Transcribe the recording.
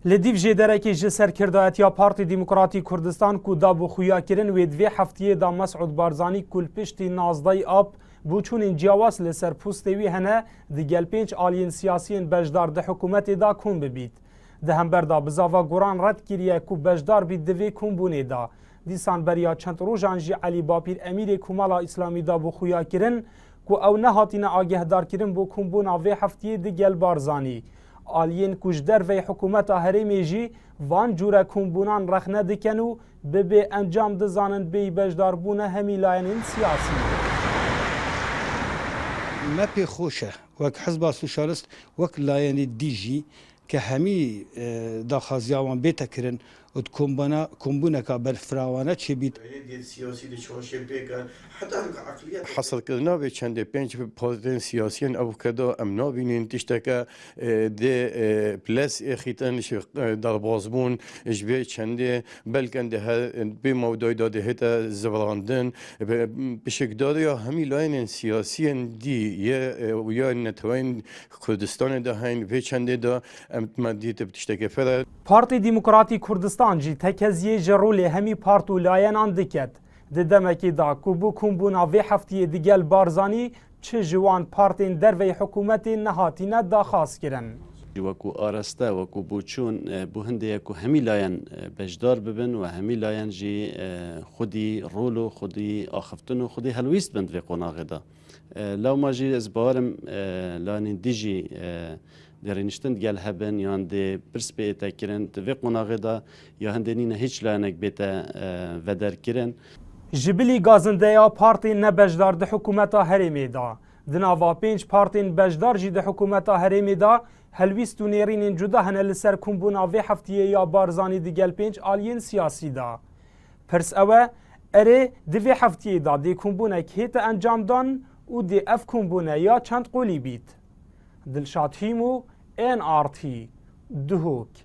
لدیو جدرکی جسر کردایتیا پارتی دموکراتی کردستان کو دا بو خویا کرن و دوی هفتیه دا مسعود بارزانی کل پشتی نازدای آب بو چون جیاواز لسر پوستوی هنه دی گل پینچ آلین سیاسین بجدار ده حکومت دا کون ببید. ده همبر دا بزاوا گوران رد کریه کو بجدار بید دوی کون بونه دا. دیسان بریا چند روزان جی علی باپیر امیر کمالا اسلامی دا بو خویا کرن کو او نهاتین آگه دار کرن بو کون بونا و هفتیه دی گل بارزانی. آلین کشدر و حکومت هرمی جی وان جورا کمبونان رخنه دکنو به انجام دزانند بی بجدار بونه همی لاینین سیاسی. ما پی خوشه وک حزب سوشالست وک لاین دیجی که همی داخازیاوان بیتا کرن و کمبونه که برفراوانه چه بید حصل كنا بچند پنج پارتین سیاسیان او کدا ام نابینین تشتکه ده پلاس خیتن دربازبون جبه چنده بلکن ده به موضوع داده هتا زبراندن بشکدار یا همی لاین سیاسیان دی یا نتوین کردستان ده هین به چنده ده ام مدیت بتشتکه فرد پارتی دموکراتی کردستان جی تکزیه جرول همی پارتو لاین اندکت دمکی دا کوبو کمبونا و هفتیه دیگل بارزانی چه جوان پارتین در و حکومت نهاتینه دا خاص کرن. وکو آرسته وکو بوچون بو هنده کو همی لاین بجدار ببن و همی لاین جی خودی رولو خودی آخفتن و خودی هلویست بند و قناغه دا. لو ما جی از بارم لاین دیجی درینشتن گل هبن یا هنده برس بیتا کرن و قناغه دا یا هنده نینه هیچ لاینک بیتا ودر کرن. جبلی گازندیا پارتی نبجدار ده حکومتا هرمی دا. دناوا پنج پارتین بجدار جی ده حکومتا هرمی دا هلویست و نیرین جدا هنه لسر کمبونا و هفتیه یا بارزانی دیگل پنج آلین سیاسی دا. پرس اوه اره دوی هفتیه دا دی کمبونا که هیت انجام دان و دی اف کمبونا یا چند قولی بید. دلشاد هیمو NRT دهوک